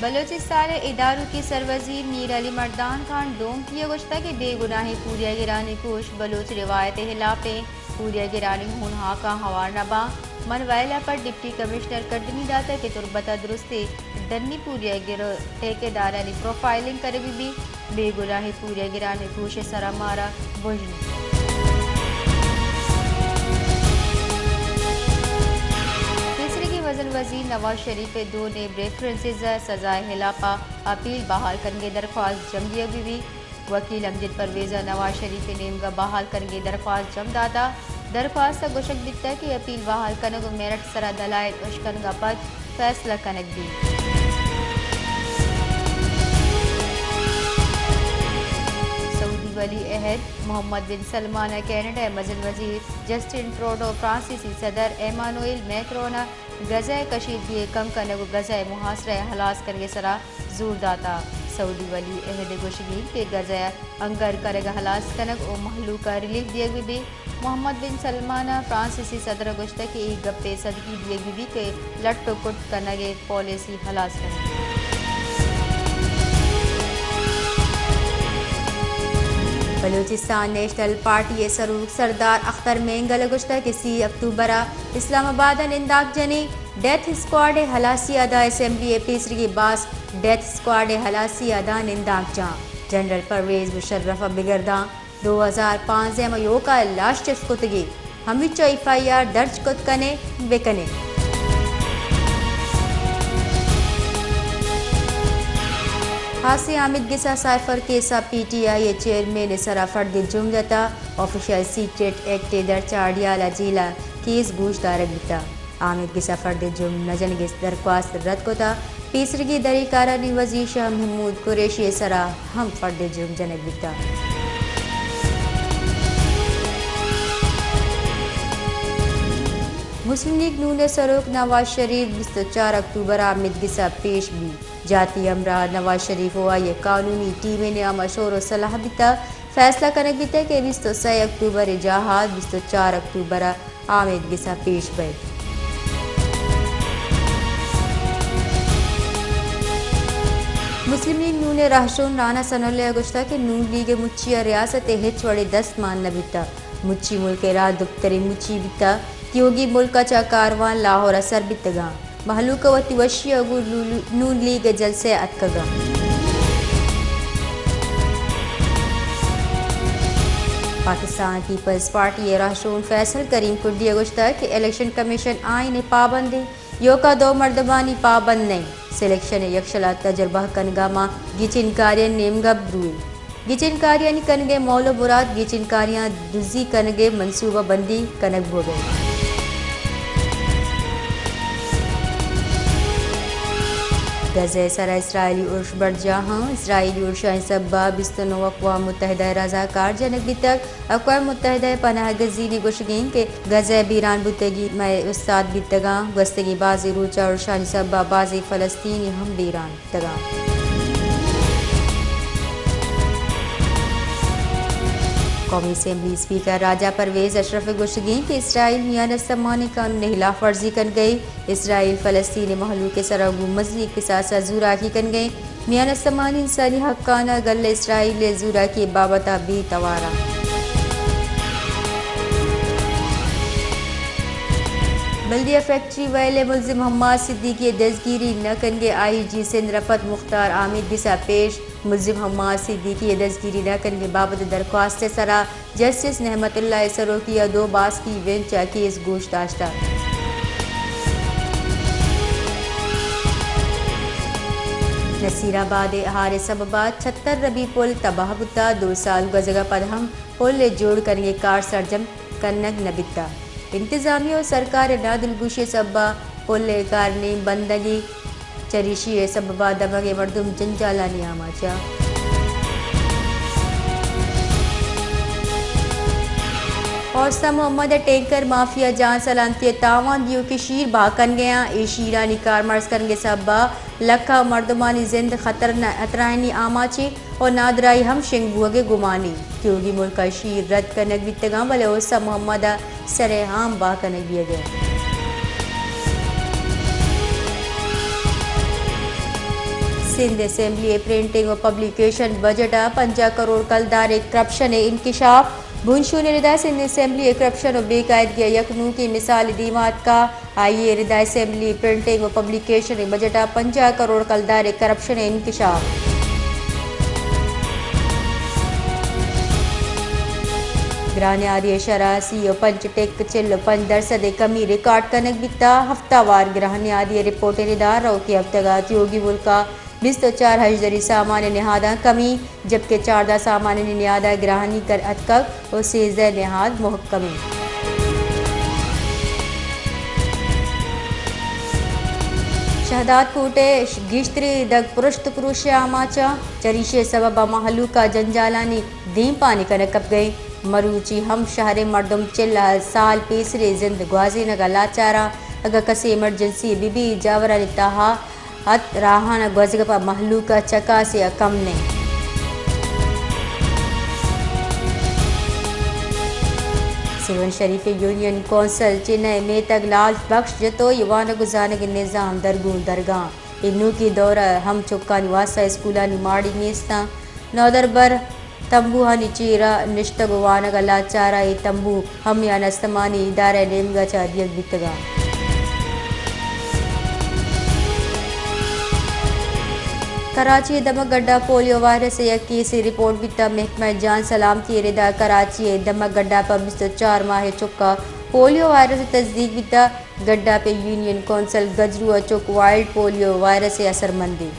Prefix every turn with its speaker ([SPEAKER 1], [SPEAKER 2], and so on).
[SPEAKER 1] بلوچستان اداروں کی سروزیر میر علی مردان خان ڈوم کی گشتہ کے بے گناہ پوریا گرانی کوش بلوچ روایت ہلاپے پوریا گرانی ہونہا کا ہوار نبا من وائلہ پر ڈپٹی کمشنر کردنی داتا کے تربتہ درستے دنی پوریا گرو ٹیکیدارانی پروفائلنگ کرے بھی بے گناہ پوریا گرانی کوش سرا مارا بجنی وزن وزیر نواز شریف دو نیب ریفرنسز سزائے ہلاپا اپیل بحال کرنگے درخواست جم دیا بھی وکیل امجد پرویزہ نواز شریف نیمگا بحال کرنگے درخواست جم داتا درخواست گوشک دیتا کہ اپیل بحال کنگ میرٹ سرا دلائل اشکنگا پد فیصلہ کنگ دی سعودی ولی عہد محمد بن سلمان کینیڈا وزن وزیر جسٹن ٹروڈو فرانسیسی صدر ایمانوئل میکرونا غزہ کشیدگی کم کنگ غزہ محاصرہ ہلاس کرگے سرا زور داتا سعودی ولی عہد گوشگی کے غزہ انگر کرگ ہلاس کنگ او محلوق کا ریلیف دیگ بھی محمد بن سلمان فرانسیسی صدر گوشتہ کے ایک گپے صدقی دیگ بھی کہ لٹو کٹ کنگے پالیسی ہلاس کنگ بلوچستان نیشنل پارٹی سروک سردار اختر مینگل گشتہ کے 30 اکتوبر اسلام آباد ننداک جنی ڈیتھ اسکواڈ ہلاسی ادا اسمبلی پیسرگی باس ڈیتھ اسکواڈ ہلاسی ادا ننداک جاں جنرل پرویز مشرف بگرداں 2005 میو کا لاش چس کتگی ہمچو FIR درج کت کنے بکنے حاصل حامد گسا سائفر کیسا PTI چیئرمین سرا فرد جملتا آفیشل سیکریٹ ایکٹ درچ آڈیالا جیلا کیس گوش دارک بیتا حامد گسا فرد جرم نجن گس درخواست رد کتا پیسرگی دری کارانی وزیر شاہ محمود قریشی سرا ہم فرد جرم جنک بیتا مسلم لیگ نون سروک نواز شریف 24 اکتوبر حامد گسا پیش بھی جاتی امراء نواز شریف ہوا یہ قانونی ٹیم نے مشور و صلاح بیتا فیصلہ کنک بیتا کہ 26 اکتوبر جہاد 24 اکتوبر حامد گسا پیش بے مسلم لیگ نون رہشون رانا سنولے گشتہ کہ نون لیگ مچی ریاست ہچ وڑے دست مان نبیتا مچی ملک را دکتری مچی بیتا کیوگی ملک چا کاروان لاہور اثر بیتگا محلوک وتی وشی اگو نون لیگ جلسے اتکگا پاکستان پیپلز پارٹی رہشون فیصل کریم کردی گشتہ کہ الیکشن کمیشن آئین پابندی یوکا دو مردبانی پابند نہیں سلیکشن یکشلا تجربہ کنگاما گیچن کاریاں نیمگا بروئی گیچن کاریاں کنگے مولو مراد گیچن کاریاں دزی کنگے منصوبہ بندی کنگ بھوگے غزہ سرا اسرائیلی عرش بڑھ جہاں اسرائیلی عرشائیں سبب 29 اقوام متحدہ رضاکار جنک بھی تک اقوام متحدہ پناہ گزینی گوشگین کے غزہ بیران بتگی میں استاد بیتگاں گستگی بازی روچا عرشانی سبب بازی فلسطینی ہم بیران تگاں قومی اسمبلی اسپیکر راجہ پرویز اشرف گوشگین کے اسرائیل میان سمانی قانون خلاف ورزی کن گئی اسرائیل فلسطین محلوق سراغو مزید قصاص زوراکی کن گئی میان سمانی انسانی حقانہ گل اسرائیل زوراکی بابتا بھی توارا بلدیہ فیکٹری ویلے ملزم حماد صدیقی دستگیری نہ کنگے IG سندھ رفت مختار عامد گسا پیش ملزم حماد صدیقی دستگیری نہ کنگے بابت درخواست سرا جسٹس نعمت اللہ سروکیہ دو باس کی وینچا کیس گوش داشتہ نصیر آباد ہار سببات 76 ربی پل تباہ بتا 2 سال گزگا پدہم پل جوڑ کنگے کار سرجم کنگ نبتا انتظامیہ و سرکار نادل گوشی سبا پل کارنی بندگی چریشی سببا دمگے مردم جنجالانی آماچا حوصلہ محمد ٹینکر مافیا جان سلامتی تاوان دیو کی شیر باکن گیا اے شیرانی کار مرز کرنگے سبا لکھا مردمانی زند خطرائنی آماچی اور نادرائی ہم شنگ بوگے گمانی کیونکہ ملکہ شیر رد کنگ بیتگاں بلے حوصلہ محمد سرے ہام باکنگ بیا گیا سندھ اسمبلی پرنٹنگ و پبلیکیشن بجٹ 5 کروڑ کلدار کرپشن انکشاف بھونشو نے ردا سندھ اسمبلی کرپشن و بے قاعدگی یکنو کی مثال دیمات کا آئیے ردا اسمبلی پرنٹنگ و پبلیکیشن بجٹ 5 کروڑ کلدار کرپشن انکشاف گران آدی شرح 5.5% کمی ریکارڈ کنک بکتا ہفتہ وار گران آدی رپورٹ ردار رو کے ہفتگات یوگی ولکا 24 ذری سامان نہادہ کمی جبکہ 14 سامان نہادہ گرہنی کر اتکک اور 13 نہاد محکمی شہدات کوٹے گشتری دگ پرشت پروش آماچا چریشے سبب محلوکہ جنجالانی دیم پانی کنکپ گئی مروچی ہم شہر مردم چل سال پیسرے زند گوازی نگا لاچارا اگر کسی ایمرجنسی بی جاورانی تاہا ہت راہانہ گوزگپا محلوکہ چکا سے کم نے سیون شریف یونین کونسل چنئی میں تک لال بخش جتو یوان گزانگ نظام درگون درگاہ انو کی دورہ ہم چکانی واسا اسکولانی ماڑی نیستا نودر بر تمبوہانی چیرہ نشتگ وانگ لاچارہ تمبو ہم یا نستمانی ادارہ نیمگا چا دیگ بیتگا کراچی دمک گڈا پولیو وائرس یک کیسی رپورٹ بیتا محکمہ جان سلامتی ردا کراچی دمک گڈا پر 24 ماہ چکا پولیو وائرس تصدیق بیتا گڈا پہ یونین کونسل گجرو چک وائلڈ پولیو وائرس اثر مندی